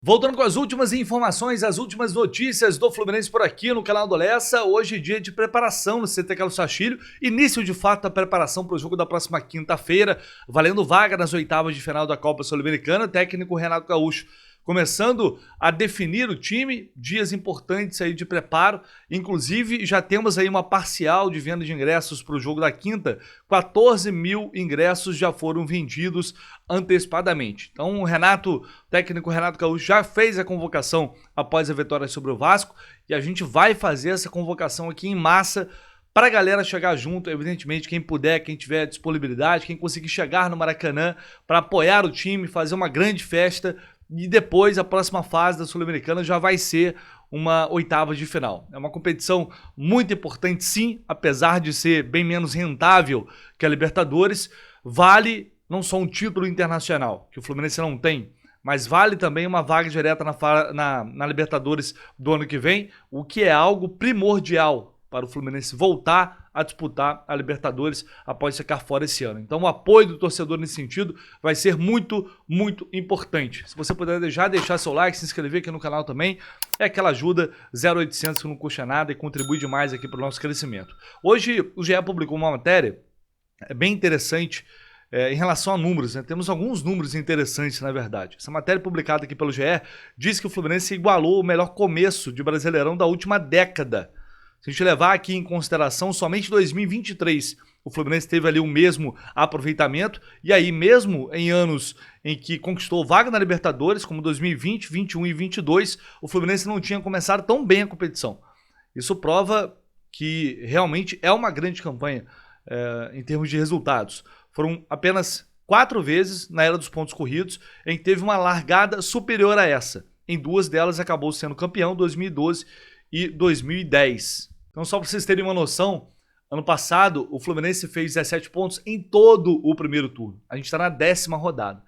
Voltando com as últimas informações, as últimas notícias do Fluminense por aqui no canal do Lessa. Hoje dia de preparação no CT Carlos Castilho, início de fato da preparação para o jogo da próxima quinta-feira, valendo vaga nas oitavas de final da Copa Sul-Americana. Técnico Renato Gaúcho começando a definir o time, dias importantes aí de preparo, inclusive já temos aí uma parcial de venda de ingressos para o jogo da quinta, 14 mil ingressos já foram vendidos antecipadamente. Então o técnico Renato Gaúcho já fez a convocação após a vitória sobre o Vasco e a gente vai fazer essa convocação aqui em massa para a galera chegar junto, evidentemente, quem puder, quem tiver disponibilidade, quem conseguir chegar no Maracanã para apoiar o time, fazer uma grande festa. E depois, a próxima fase da Sul-Americana já vai ser uma oitava de final. É uma competição muito importante, sim, apesar de ser bem menos rentável que a Libertadores. Vale não só um título internacional, que o Fluminense não tem, mas vale também uma vaga direta na Libertadores do ano que vem, o que é algo primordial para o Fluminense voltar a disputar a Libertadores após ficar fora esse ano. Então o apoio do torcedor nesse sentido vai ser muito, muito importante. Se você puder deixar seu like, se inscrever aqui no canal também, é aquela ajuda 0800 que não custa nada e contribui demais aqui para o nosso crescimento. Hoje o GE publicou uma matéria bem interessante em relação a números, né? Temos alguns números interessantes, na verdade. Essa matéria publicada aqui pelo GE diz que o Fluminense igualou o melhor começo de Brasileirão da última década. Se a gente levar aqui em consideração somente 2023, o Fluminense teve ali o mesmo aproveitamento, e aí mesmo em anos em que conquistou vaga na Libertadores, como 2020, 21 e 22, o Fluminense não tinha começado tão bem a competição. Isso prova que realmente é uma grande campanha em termos de resultados. Foram apenas 4 vezes na era dos pontos corridos em que teve uma largada superior a essa. Em 2 delas acabou sendo campeão, 2012 e 2010. Então, só para vocês terem uma noção, ano passado o Fluminense fez 17 pontos em todo o primeiro turno. A gente está na 10ª rodada.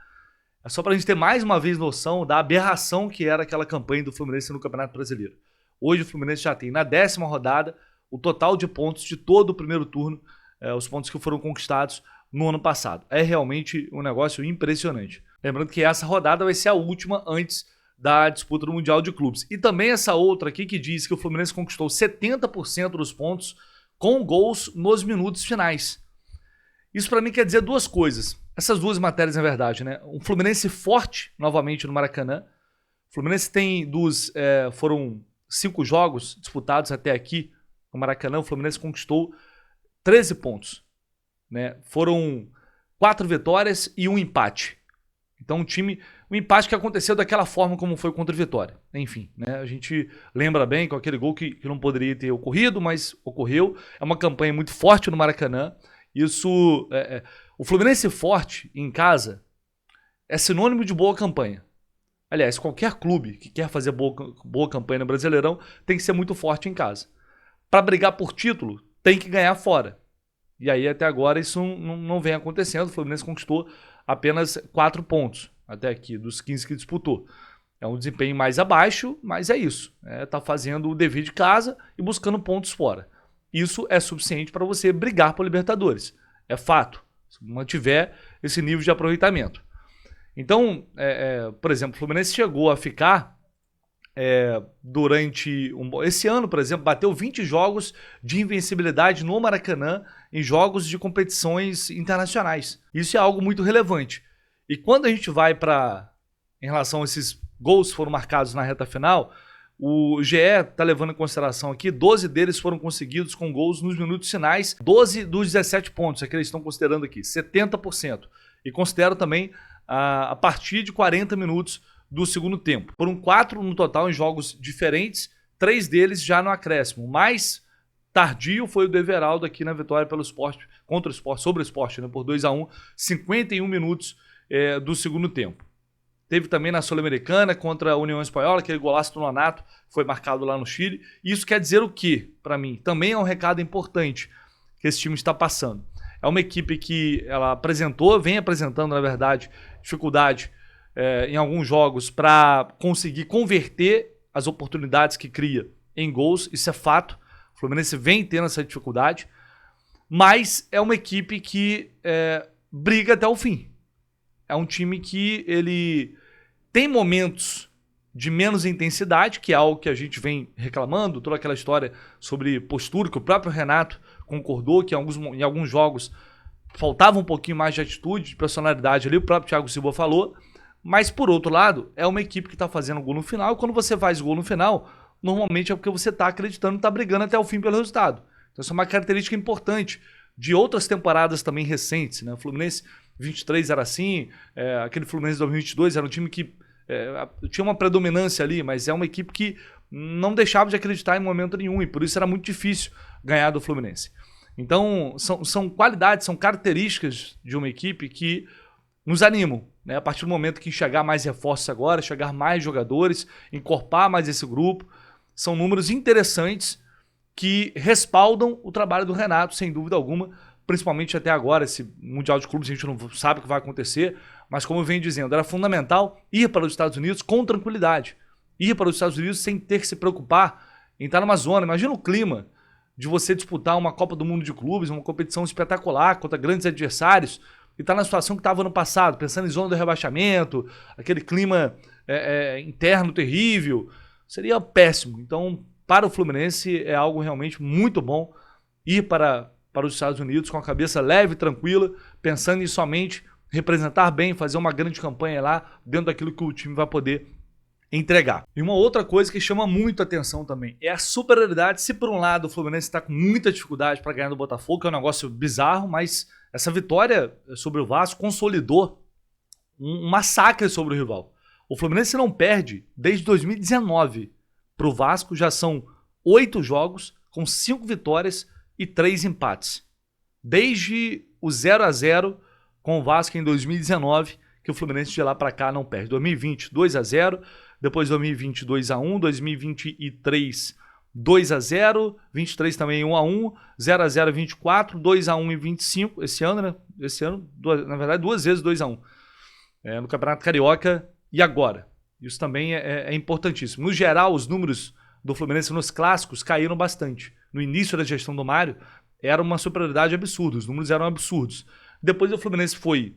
É só para a gente ter mais uma vez noção da aberração que era aquela campanha do Fluminense no Campeonato Brasileiro. Hoje o Fluminense já tem na 10ª rodada o total de pontos de todo o primeiro turno, os pontos que foram conquistados no ano passado. É realmente um negócio impressionante. Lembrando que essa rodada vai ser a última antes da disputa do Mundial de Clubes. E também essa outra aqui que diz que o Fluminense conquistou 70% dos pontos com gols nos minutos finais. Isso para mim quer dizer duas coisas. Essas duas matérias, na verdade, né? Um Fluminense forte, novamente, no Maracanã. O Fluminense tem foram 5 jogos disputados até aqui no Maracanã. O Fluminense conquistou 13 pontos, né? Foram 4 vitórias e 1 empate. Então um empate que aconteceu daquela forma como foi contra o Vitória. Enfim, né? A gente lembra bem com aquele gol que não poderia ter ocorrido, mas ocorreu. É uma campanha muito forte no Maracanã. O Fluminense forte em casa é sinônimo de boa campanha. Aliás, qualquer clube que quer fazer boa campanha no Brasileirão tem que ser muito forte em casa. Para brigar por título, tem que ganhar fora. E aí até agora isso não vem acontecendo. O Fluminense conquistou apenas 4 pontos até aqui, dos 15 que disputou. É um desempenho mais abaixo, mas é isso. Tá fazendo o dever de casa e buscando pontos fora. Isso é suficiente para você brigar por Libertadores. É fato. Se mantiver esse nível de aproveitamento. Então, por exemplo, o Fluminense chegou a ficar durante esse ano, por exemplo, bateu 20 jogos de invencibilidade no Maracanã em jogos de competições internacionais. Isso é algo muito relevante. E quando a gente vai em relação a esses gols que foram marcados na reta final, o GE está levando em consideração aqui, 12 deles foram conseguidos com gols nos minutos finais, 12 dos 17 pontos, é que eles estão considerando aqui, 70%. E consideram também a partir de 40 minutos do segundo tempo. Foram 4 no total em jogos diferentes, 3 deles já no acréscimo. O mais tardio foi o do Everaldo aqui na vitória pelo Sport, sobre o Sport, né, por 2-1, 51 minutos do segundo tempo. Teve também na Sul-Americana contra a União Espanhola, aquele golaço do Nonato, que foi marcado lá no Chile. E isso quer dizer o quê, para mim? Também é um recado importante que esse time está passando. É uma equipe que ela vem apresentando, na verdade, dificuldade em alguns jogos para conseguir converter as oportunidades que cria em gols. Isso é fato. O Fluminense vem tendo essa dificuldade, mas é uma equipe que briga até o fim. É um time que ele tem momentos de menos intensidade, que é algo que a gente vem reclamando, toda aquela história sobre postura, que o próprio Renato concordou, que em alguns jogos faltava um pouquinho mais de atitude, de personalidade ali, o próprio Thiago Silva falou. Mas, por outro lado, é uma equipe que está fazendo gol no final, e quando você faz gol no final, normalmente é porque você está acreditando e está brigando até o fim pelo resultado. Então, essa é uma característica importante de outras temporadas também recentes, né? O Fluminense 23 era assim, aquele Fluminense 2022 era um time que tinha uma predominância ali, mas é uma equipe que não deixava de acreditar em momento nenhum, e por isso era muito difícil ganhar do Fluminense. Então, são qualidades, são características de uma equipe que nos animam, né? A partir do momento que chegar mais reforços agora, chegar mais jogadores, encorpar mais esse grupo, são números interessantes que respaldam o trabalho do Renato, sem dúvida alguma, principalmente até agora, esse Mundial de Clubes, a gente não sabe o que vai acontecer, mas como eu venho dizendo, era fundamental ir para os Estados Unidos com tranquilidade, ir para os Estados Unidos sem ter que se preocupar em estar numa zona. Imagina o clima de você disputar uma Copa do Mundo de Clubes, uma competição espetacular contra grandes adversários, e estar na situação que estava no passado, pensando em zona do rebaixamento, aquele clima interno terrível, seria péssimo. Então, para o Fluminense é algo realmente muito bom ir para os Estados Unidos com a cabeça leve e tranquila, pensando em somente representar bem, fazer uma grande campanha lá, dentro daquilo que o time vai poder entregar. E uma outra coisa que chama muito atenção também é a superioridade. Se por um lado o Fluminense está com muita dificuldade para ganhar do Botafogo, que é um negócio bizarro, mas essa vitória sobre o Vasco consolidou um massacre sobre o rival. O Fluminense não perde desde 2019 para o Vasco, já são 8 jogos com 5 vitórias e 3 empates. Desde o 0-0 com o Vasco em 2019, que o Fluminense de lá para cá não perde. 2020, 2-0, depois 2020, 2-1, 2023, 2-0, 23 também 1-1, 0-0 24, 2-1 e 25, esse ano, né? Esse ano, na verdade, 2 vezes 2-1. No Campeonato Carioca e agora. Isso também é importantíssimo. No geral, os números do Fluminense nos clássicos caíram bastante. No início da gestão do Mário, era uma superioridade absurda, os números eram absurdos. Depois o Fluminense foi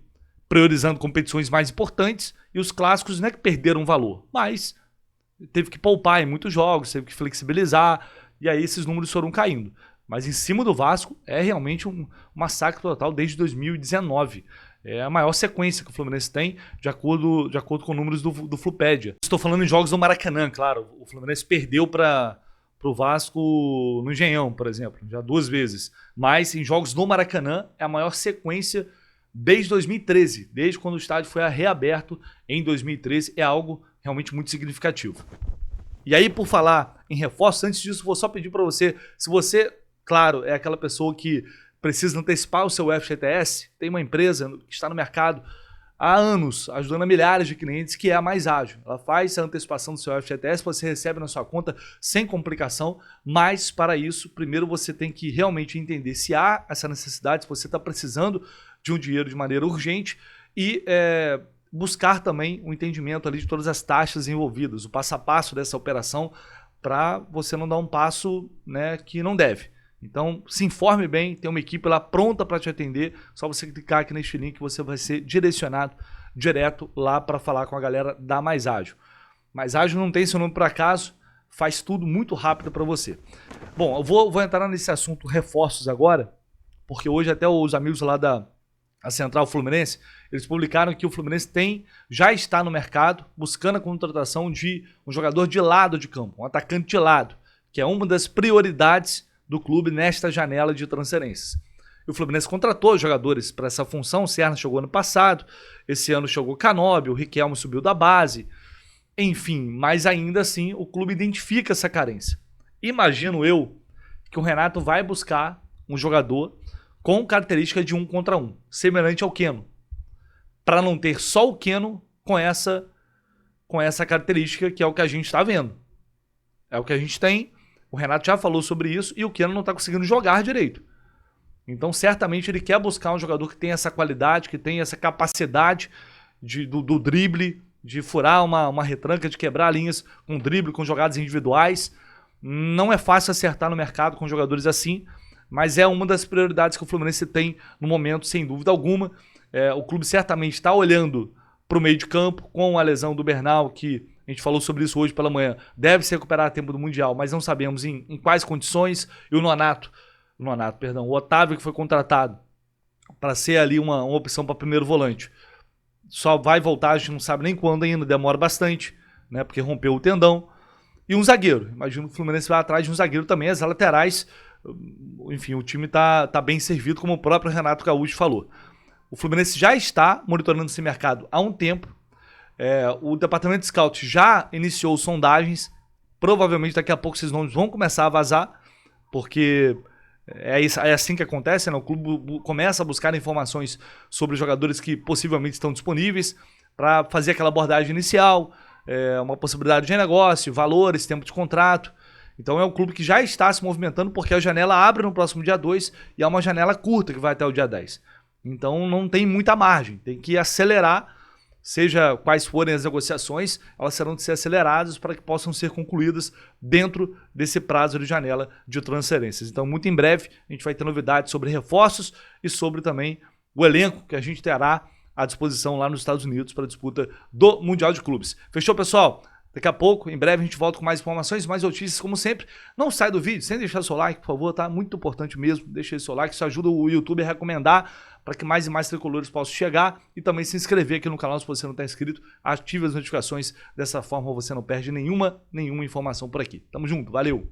priorizando competições mais importantes e os clássicos não é que perderam valor, mas teve que poupar em muitos jogos, teve que flexibilizar, e aí esses números foram caindo. Mas em cima do Vasco é realmente um massacre total desde 2019. É a maior sequência que o Fluminense tem, de acordo com números do Flupédia. Estou falando em jogos do Maracanã, claro. O Fluminense perdeu para o Vasco no Engenhão, por exemplo, já 2 vezes. Mas em jogos no Maracanã é a maior sequência desde 2013, desde quando o estádio foi reaberto em 2013, é algo realmente muito significativo. E aí, por falar em reforços, antes disso, vou só pedir para você, se você, claro, é aquela pessoa que precisa antecipar o seu FGTS, tem uma empresa que está no mercado há anos, ajudando a milhares de clientes, que é a Mais Ágil. Ela faz a antecipação do seu FGTS, você recebe na sua conta sem complicação, mas para isso, primeiro você tem que realmente entender se há essa necessidade, se você está precisando de um dinheiro de maneira urgente e buscar também o entendimento ali de todas as taxas envolvidas, o passo a passo dessa operação, para você não dar um passo, né, que não deve. Então, se informe bem, tem uma equipe lá pronta para te atender, só você clicar aqui neste link que você vai ser direcionado direto lá para falar com a galera da Mais Ágil. Mais Ágil não tem seu nome por acaso, faz tudo muito rápido para você. Bom, eu vou entrar nesse assunto reforços agora, porque hoje até os amigos lá da Central Fluminense, eles publicaram que o Fluminense já está no mercado buscando a contratação de um jogador de lado de campo, um atacante de lado, que é uma das prioridades do clube nesta janela de transferências. E o Fluminense contratou jogadores para essa função. O Serna chegou ano passado, esse ano chegou o Canóbio, o Riquelme subiu da base, enfim, mas ainda assim o clube identifica essa carência. Imagino eu que o Renato vai buscar um jogador com característica de 1 contra 1, semelhante ao Keno, para não ter só o Keno com essa característica, que é o que a gente está vendo. É o que a gente tem. O Renato já falou sobre isso e o Keno não está conseguindo jogar direito. Então, certamente, ele quer buscar um jogador que tem essa qualidade, que tem essa capacidade do drible, de furar uma retranca, de quebrar linhas com drible, com jogadas individuais. Não é fácil acertar no mercado com jogadores assim, mas é uma das prioridades que o Fluminense tem no momento, sem dúvida alguma. O clube certamente está olhando para o meio de campo, com a lesão do Bernal, que a gente falou sobre isso hoje pela manhã, deve se recuperar a tempo do Mundial, mas não sabemos em quais condições. E o Otávio, que foi contratado para ser ali uma opção para primeiro volante, só vai voltar, a gente não sabe nem quando ainda, demora bastante, né? Porque rompeu o tendão. E um zagueiro, imagino que o Fluminense vai atrás de um zagueiro também, as laterais, enfim, o time tá bem servido, como o próprio Renato Gaúcho falou. O Fluminense já está monitorando esse mercado há um tempo. O departamento de scout já iniciou sondagens. Provavelmente daqui a pouco esses nomes vão começar a vazar, porque é assim que acontece, né? O clube começa a buscar informações sobre os jogadores que possivelmente estão disponíveis para fazer aquela abordagem inicial, uma possibilidade de negócio, valores, tempo de contrato. Então é um clube que já está se movimentando, porque a janela abre no próximo dia 2 e é uma janela curta que vai até o dia 10. Então não tem muita margem, tem que acelerar, seja quais forem as negociações, elas serão de ser aceleradas para que possam ser concluídas dentro desse prazo de janela de transferências. Então muito em breve a gente vai ter novidades sobre reforços e sobre também o elenco que a gente terá à disposição lá nos Estados Unidos para a disputa do Mundial de Clubes. Fechou, pessoal? Daqui a pouco, em breve, a gente volta com mais informações, mais notícias, como sempre. Não sai do vídeo sem deixar seu like, por favor, tá? Muito importante mesmo. Deixa aí seu like, isso ajuda o YouTube a recomendar para que mais e mais tricolores possam chegar e também se inscrever aqui no canal se você não está inscrito. Ative as notificações, dessa forma você não perde nenhuma informação por aqui. Tamo junto, valeu!